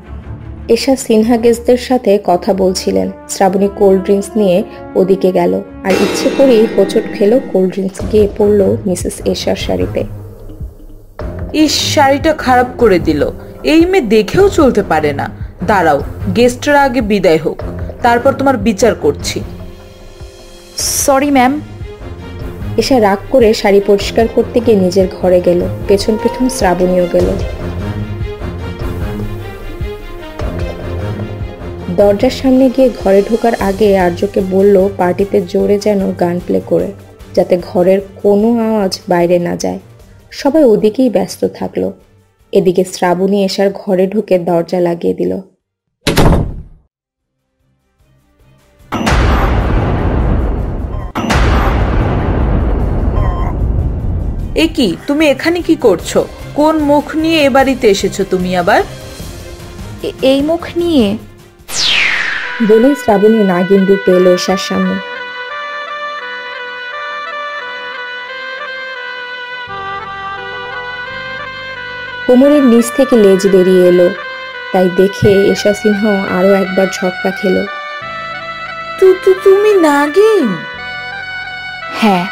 এশা সিনহা গেস্টদের সাথে কথা বলছিলেন। শ্রাবণী কোল্ড ড্রিঙ্কস নিয়ে ওদিকে গেল আর ইচ্ছে করেই হোঁচট খেলো কোল্ড ড্রিঙ্কস গিয়ে পড়লো মিসেস এশার শাড়িতে। এই শাড়িটা খারাপ করে দিল। এই মেয়ে দেখেও চলতে পারে না। দাঁড়াও, গেস্টরা আগে বিদায় হোক, তারপর তোমার বিচার করছি। Sorry ma'am. এশা রাগ করে শাড়ি পরিষ্কার করতে গিয়ে নিজের ঘরে গেল। পেছন পেছন শ্রাবণীও গেল। দরজার সামনে গিয়ে ঘরে ঢোকার আগে আর্যকে বলল পার্টিতে জোরে যেন গান প্লে করে, যাতে ঘরের কোনো আওয়াজ বাইরে না যায়। সবাই ওদিকেই ব্যস্ত থাকলো। এদিকে শ্রাবণী এশার ঘরে ঢুকে দরজা লাগিয়ে দিল। এ কি, তুমি এখানে কি করছো? কোন মুখ নিয়ে এ বাড়িতে এসেছো তুমি আবার? এই মুখ নিয়ে? বলেই শ্রাবণী নাগিন রূপে এলো এশার সামনে। কোমরের নিচ থেকে লেজ বেরিয়ে এলো, তাই দেখে এশা সিংহ আরো একবার ঝটকা খেলো। তুমি নাগিন? হ্যাঁ,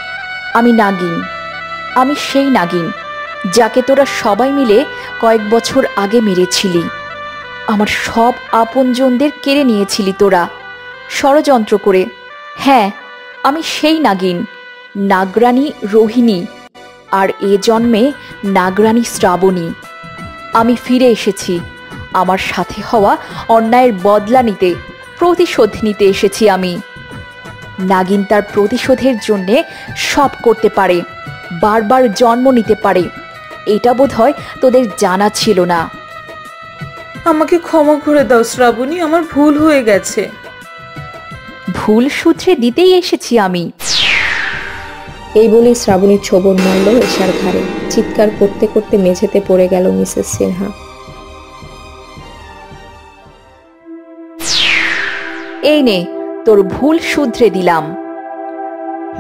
আমি নাগিন। আমি সেই নাগিন যাকে তোরা সবাই মিলে কয়েক বছর আগে মেরেছিলি। আমার সব আপনজনদের কেড়ে নিয়েছিলি তোরা ষড়যন্ত্র করে। হ্যাঁ, আমি সেই নাগিন, নাগরানী রোহিণী, আর এ জন্মে নাগরানী শ্রাবণী। আমি ফিরে এসেছি আমার সাথে হওয়া অন্যায়ের বদলা নিতে, প্রতিশোধ নিতে এসেছি আমি। নাগিন তার প্রতিশোধের জন্যে সব করতে পারে, বারবার জন্ম নিতে পারে। এটা বোধহয় তোদের জানা ছিল না। আমাকে ক্ষমা করে দাও শ্রাবণী, আমার ভুল হয়ে গেছে। ভুল সূত্রে দিতেই এসেছি আমি। এই বলে শ্রাবণীর ছোবল মারল এশার ঘাড়ে। চিৎকার করতে করতে মেঝেতে পড়ে গেল মিসেস সিনহা। এই নে, তোর ভুল শুধরে দিলাম।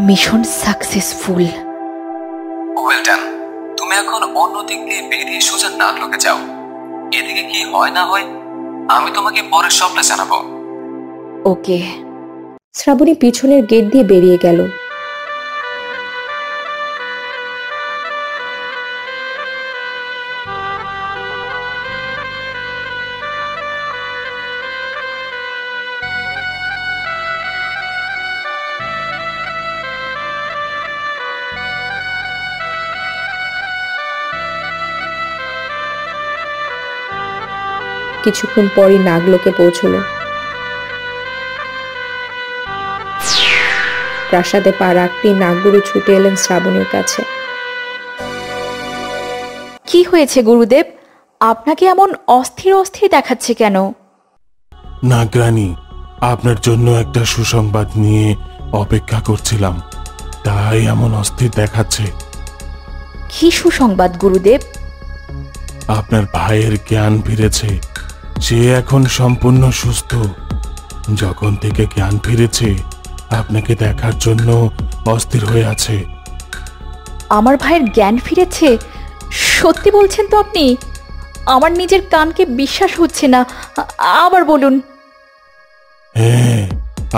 Mission successful. Well done. তুমি এখন অন্য দিক দিয়ে বেরিয়ে সোজা নাগলোকে যাও। এদিকে কি হয় না হয় আমি তোমাকে পরে সবটা জানাবো। ওকে। শ্রাবণী পিছনের গেট দিয়ে বেরিয়ে গেল। কিছুক্ষণ পরই নাগলোকে পৌঁছলো। প্রাসাদে পা রাখতেই নাগগুরু ছুটে এলেন শ্রাবণীর কাছে। কি হয়েছে গুরুদেব? আপনাকে এমন অস্থির অস্থির দেখাচ্ছে কেন? নাগরানী, আপনার জন্য একটা সুসংবাদ নিয়ে অপেক্ষা করছিলাম, তাই এমন অস্থির দেখাচ্ছে। কি সুসংবাদ গুরুদেব? আপনার ভাইয়ের জ্ঞান ফিরেছে। সে এখন সম্পূর্ণ সুস্থ। যখন থেকে জ্ঞান ফিরেছে আপনাকে দেখার জন্য অস্থির হয়ে আছে। আমার ভাইয়ের জ্ঞান ফিরেছে? সত্যি বলছেন তো আপনি? আমার নিজের কানকে বিশ্বাস হচ্ছে না। আবার বলুন। হ্যাঁ,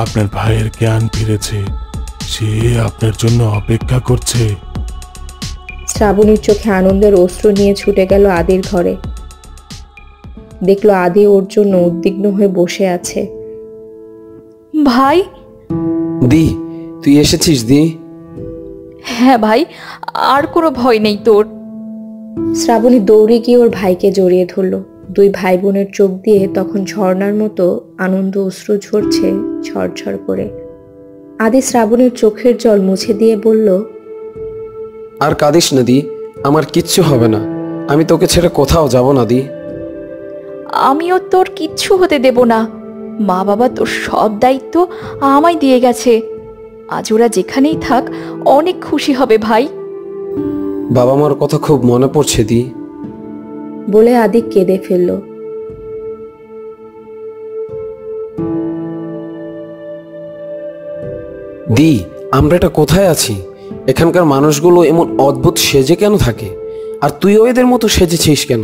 আপনার ভাইয়ের জ্ঞান ফিরেছে। সে আপনার জন্য অপেক্ষা করছে। শ্রাবণীর চোখে আনন্দের অশ্রু নিয়ে ছুটে গেল আদির ঘরে। দেখলো আদি ওর জন্য উদ্বিগ্ন হয়ে বসে আছে। ভাই। দি, তুই এসেছিস দি? হ্যাঁ ভাই, আর কোনো ভয় নেই তোর। শ্রাবণী দৌড়ে গিয়ে ওর ভাইকে জড়িয়ে ধরলো। দুই ভাই বোনের চোখ দিয়ে তখন ঝর্ণার মতো আনন্দ অশ্রু ঝরছে ঝরঝর করে। আদি শ্রাবণীর চোখের জল মুছে দিয়ে বলল, আর কাঁদিস না দি, আমার কিচ্ছু হবে না। আমি তোকে ছেড়ে কোথাও যাব না দি। আমিও তোর কিচ্ছু হতে দেব না। মা বাবা তোর সব দায়িত্ব আমায় দিয়ে গেছে। আজ ওরা যেখানেই থাক অনেক খুশি হবে ভাই। বাবা মার কথা খুব মনে পড়ছে দি। বলে আদি কেঁদে ফেলল। দি, আমরা এটা কোথায় আছি? এখানকার মানুষগুলো এমন অদ্ভুত সেজে কেন থাকে? আর তুইও এদের মতো সেজেছিস কেন?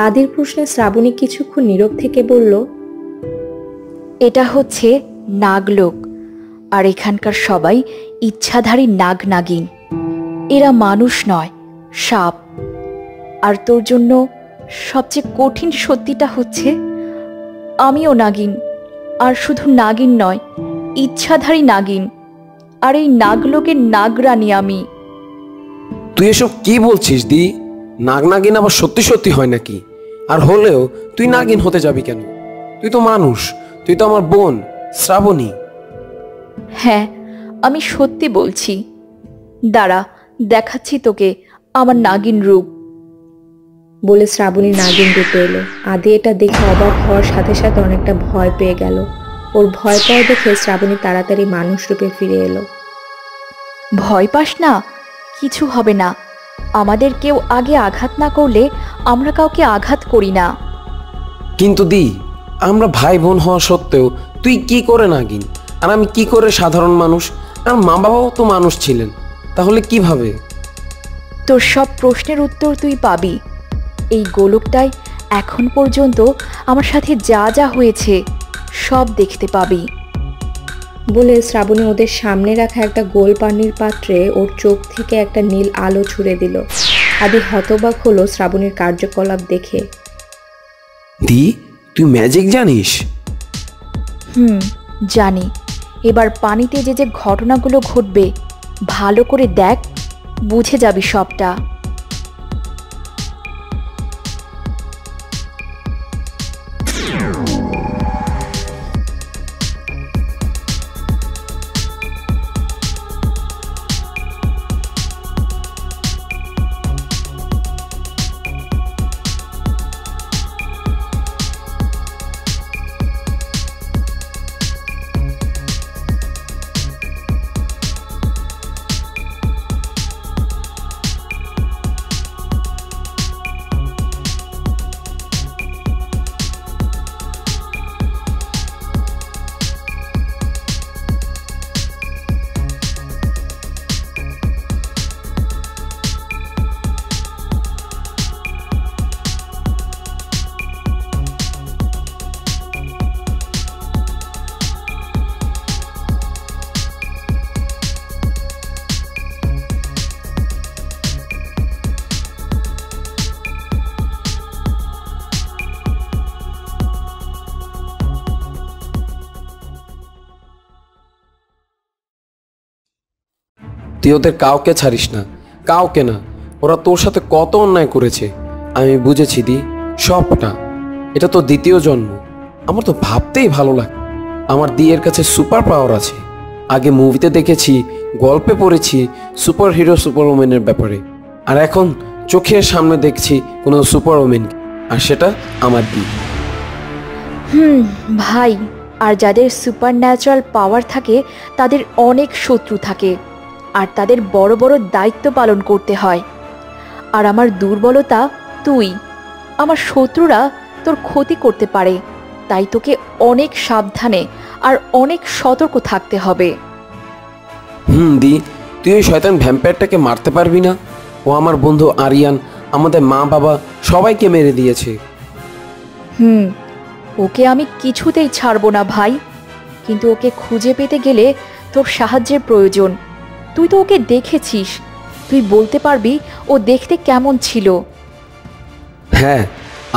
আদির প্রশ্নে শ্রাবণী কিছুক্ষণ নীরব থেকে বলল, এটা হচ্ছে নাগলোক, আর এখানকার সবাই ইচ্ছাধারী নাগ নাগিন। এরা মানুষ নয়, সাপ। আর তোর জন্য সবচেয়ে কঠিন সত্যিটা হচ্ছে আমিও নাগিন। আর শুধু নাগিন নয়, ইচ্ছাধারী নাগিন। আর এই নাগলোকের নাগরানী আমি। তুই এসব কি বলছিস দি? নাগ নাগিন আবার সত্যি সত্যি হয় নাকি? আর হলেও তুই নাগিন হতে যাবি কেন? তুই তো মানুষ। তুই তো আমার বোন শ্রাবণী। হ্যাঁ, আমি সত্যি বলছি। দাঁড়া, দেখাচ্ছি তোকে আমার নাগিন রূপ। বলে শ্রাবণী নাগিন রূপে এলো। আদি এটা দেখে অবাক হওয়ার সাথে সাথে অনেকটা ভয় পেয়ে গেল। ওর ভয় পাওয়া দেখে শ্রাবণী তাড়াতাড়ি মানুষ রূপে ফিরে এলো। ভয় পাস না, কিছু হবে না। আমাদের কেউ আগে আঘাত না করলে আমরা কাউকে আঘাত করি না। কিন্তু দি, আমরা ভাই বোন হওয়া সত্ত্বেও তুই কি করে নাগিন আর আমি কি করে সাধারণ মানুষ? আর মা বাবাও তো মানুষ ছিলেন, তাহলে কিভাবে? তোর সব প্রশ্নের উত্তর তুই পাবি। এই গোলকটাই এখন পর্যন্ত আমার সাথে যা যা হয়েছে সব দেখতে পাবি। বলে শ্রাবণী ওদের সামনে রাখা একটা গোল পানির পাত্রে ওর চোখ থেকে একটা নীল আলো ছুড়ে দিল। আদি হতবাক হলো শ্রাবণীর কার্যকলাপ দেখে। দি, তুই ম্যাজিক জানিস? জানি। এবার পানিতে যে যে ঘটনাগুলো ঘটবে ভালো করে দেখ, বুঝে যাবি সবটা। তুই ওদের কাউকে ছাড়িস না, কাউকে না। ওরা তোর সাথে কত অন্যায় করেছে আমি বুঝেছি দি, সবটা। এটা তো দ্বিতীয় জন্ম। আমার তো ভাবতেই ভালো লাগে আমার দিয়ের কাছে সুপার পাওয়ার আছে। আগে মুভিতে দেখেছি, গল্পে পড়েছি সুপার হিরো সুপার ওমেনের ব্যাপারে, আর এখন চোখের সামনে দেখছি কোনো সুপার ওমেন, আর সেটা আমার দি। ভাই, আর যাদের সুপার ন্যাচারাল পাওয়ার থাকে তাদের অনেক শত্রু থাকে, আর তাদের বড় বড় দায়িত্ব পালন করতে হয়। আর আমার দুর্বলতা তুই। আমার শত্রুরা তোর ক্ষতি করতে পারে, তাই তোকে অনেক সাবধানে আর অনেক সতর্ক থাকতে হবে। দি, তুই ওই শয়তান ভ্যাম্পায়ারটাকে মারতে পারবি না? ও আমার বন্ধু আরিয়ান, আমাদের মা বাবা সবাইকে মেরে দিয়েছে। ওকে আমি কিছুতেই ছাড়বো না ভাই, কিন্তু ওকে খুঁজে পেতে গেলে তোর সাহায্যের প্রয়োজন। তুই তো ওকে দেখেছিস, তুই বলতে পারবি ও দেখতে কেমন ছিল। হ্যাঁ,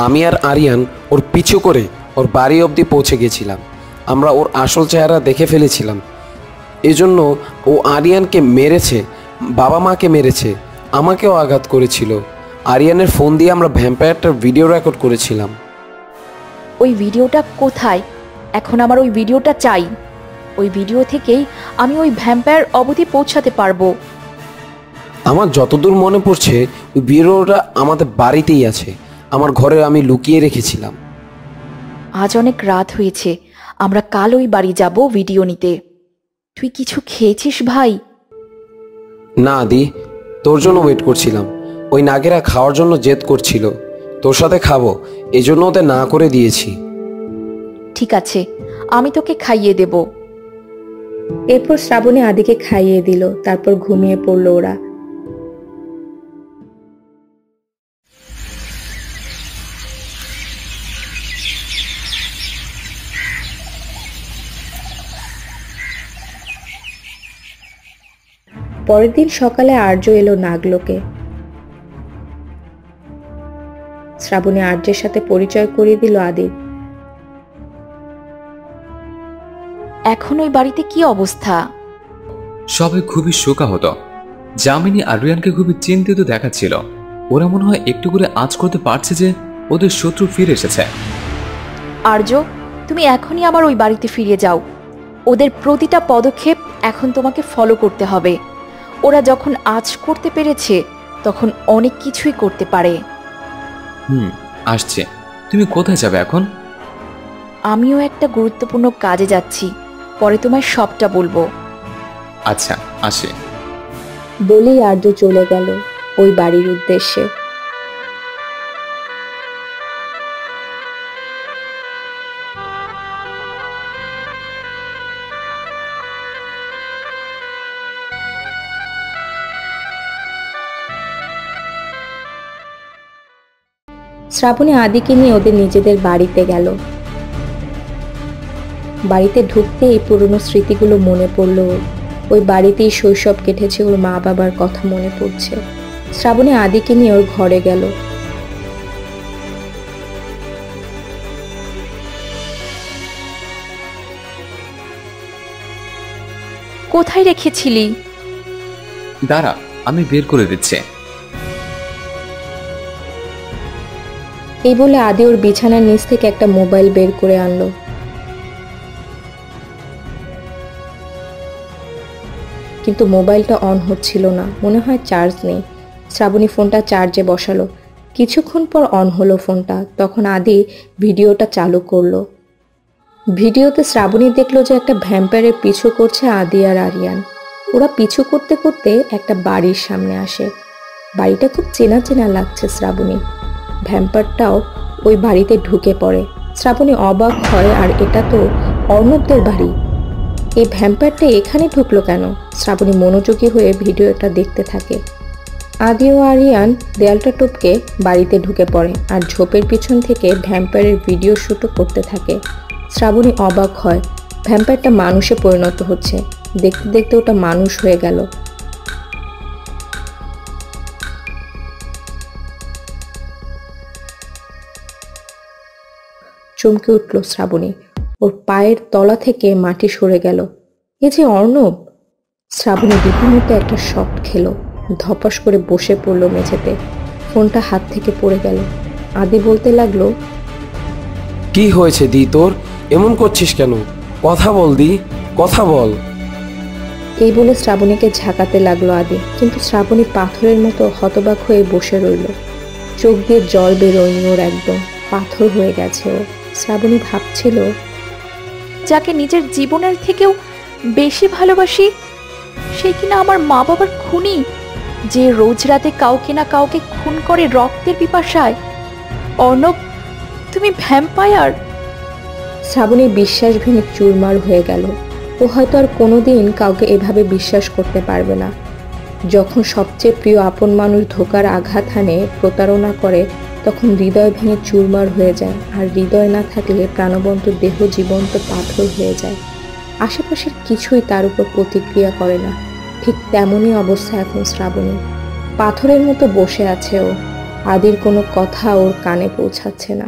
আমি আর আরিয়ান ওর পিছু করে ওর বাড়ি অবধি পৌঁছে গেছিলাম। আমরা ওর আসল চেহারা দেখে ফেলেছিলাম। এজন্য ও আরিয়ানকে মেরেছে, বাবা মাকে মেরেছে, আমাকেও আঘাত করেছিল। আরিয়ানের ফোন দিয়ে আমরা ভ্যাম্পায়ারটার ভিডিও রেকর্ড করেছিলাম। ওই ভিডিওটা কোথায়? এখন আমার ওই ভিডিওটা চাই। ওই ভিডিও থেকেই আমি ওই ভ্যাম্পায়ার অবধি পৌঁছাতে পারবো। আমার যতদূর মনে পড়ছে ওই ভিডিওটা আমাদের বাড়িতেই আছে, আমার ঘরে আমি লুকিয়ে রেখেছিলাম। আজ অনেক রাত হয়েছে, আমরা কাল ওই বাড়ি যাব ভিডিও নিতে। তুই কিছু খেয়েছিস ভাই? না দি, তোর জন্য ওয়েট করছিলাম। ওই নাগেরা খাওয়ার জন্য জেদ করছিল, তোর সাথে খাবো, এই জন্য ওদের না করে দিয়েছি। ঠিক আছে, আমি তোকে খাইয়ে দেব। এরপর শ্রাবণী আদিকে খাইয়ে দিল, তারপর ঘুমিয়ে পড়ল ওরা। পরের দিন সকালে আর্য এলো নাগলোকে। শ্রাবণী আর্যের সাথে পরিচয় করিয়ে দিল আদির। এখন ওই বাড়িতে কি অবস্থা? সবাই খুবই শোকাহত। যামিনী আর রিয়ানকে খুবই চিন্তিত দেখাচ্ছিল। ওরা মনে হয় একটু করে আঁচ করতে পারছে যে ওদের শত্রু ফিরে এসেছে। আর্য, তুমি এখনই আমার ওই বাড়িতে ফিরে যাও। ওদের প্রতিটা পদক্ষেপ এখন তোমাকে ফলো করতে হবে। ওরা যখন আঁচ করতে পেরেছে তখন অনেক কিছুই করতে পারে। আসছে। তুমি কোথায় যাবে এখন? আমিও একটা গুরুত্বপূর্ণ কাজে যাচ্ছি, পরে তোমায় সবটা বলবো। আচ্ছা, আসে। বলেই আর্য চলে গেল ওই বাড়ির উদ্দেশ্যে। শ্রাবণী আদিকে নিয়ে ওদের নিজেদের বাড়িতে গেল। বাড়িতে ঢুকতে এই পুরনো স্মৃতিগুলো মনে পড়ল। ওই বাড়িতেই শৈশব কেটেছে, ওর মা বাবার কথা মনে পড়ছে। শ্রাবণী আদিকে নিয়ে ওর ঘরে গেল। কোথায় রেখেছিলি? দাঁড়া, আমি বের করে দিচ্ছি। এই বলে আদি ওর বিছানার নিচ থেকে একটা মোবাইল বের করে আনলো। কিন্তু মোবাইলটা অন হচ্ছিল না, মনে হয় চার্জ নেই। শ্রাবণী ফোনটা চার্জে বসালো। কিছুক্ষণ পর অন হলো ফোনটা। তখন আদি ভিডিওটা চালু করলো। ভিডিওতে শ্রাবণী দেখলো যে একটা ভ্যাম্পায়ারের পিছু করছে আদি আর আরিয়ান। ওরা পিছু করতে করতে একটা বাড়ির সামনে আসে। বাড়িটা খুব চেনা চেনা লাগছে শ্রাবণী। ভ্যাম্পায়ারটাও ওই বাড়িতে ঢুকে পড়ে। শ্রাবণী অবাক হয়, আর এটা তো অর্ণবদের বাড়ি। এই ভ্যাম্পায়ারটা এখানে ঢুকলো কেন? শ্রাবণী মনোযোগী হয়ে ভিডিওটা দেখতে থাকে। আদি ও আরিয়ান দেয়ালটা টপকে বাড়িতে ঢুকে পড়ে আর ঝোপের পিছন থেকে ভ্যাম্পায়ারের ভিডিও শুটও করতে থাকে। শ্রাবণী অবাক হয়, ভ্যাম্পায়ারটা মানুষে পরিণত হচ্ছে। দেখতে দেখতে ওটা মানুষ হয়ে গেল। চমকে উঠল শ্রাবণী। ওর পায়ের তলা থেকে মাটি সরে গেল। এ যে অর্ণব! শ্রাবণী রীতিমতো একটা শক খেলো। ধপাস করে বসে পড়লো মেঝেতে। ফোনটা হাত থেকে পড়ে গেল। আদি বলতে লাগলো, কি হয়েছে দি তোর? এমন করছিস কেন? কথা বল দি, কথা বল। এই বলে শ্রাবণীকে ঝাঁকাতে লাগলো আদি। কিন্তু শ্রাবণী পাথরের মতো হতবাক হয়ে বসে রইল। চোখ দিয়ে জল বেরোয়নি ওর, একদম পাথর হয়ে গেছে ও। শ্রাবণী ভাবছিল, যাকে নিজের জীবনের থেকেও বেশি ভালোবাসি সে কিনা আমার মা বাবার খুনি, যে রোজ রাতে কাউকে না কাউকে খুন করে রক্তের পিপাসায়। অর্ণব, তুমি ভ্যাম্পায়ার! শ্রাবণীর বিশ্বাস ভেঙে চুরমার হয়ে গেল। ও হয়তো আর কোনোদিন কাউকে এভাবে বিশ্বাস করতে পারবে না। যখন সবচেয়ে প্রিয় আপন মানুষ ধোকার আঘাত হানে, প্রতারণা করে, তখন হৃদয় ভেঙে চুরমার হয়ে যায়। আর হৃদয় না থাকলে প্রাণবন্ত দেহ জীবন্ত পাথর হয়ে যায়। আশেপাশের কিছুই তার উপর প্রতিক্রিয়া করে না। ঠিক তেমনই অবস্থা এখন শ্রাবণী। পাথরের মতো বসে আছে ও। আদির কোনো কথা ওর কানে পৌঁছাচ্ছে না।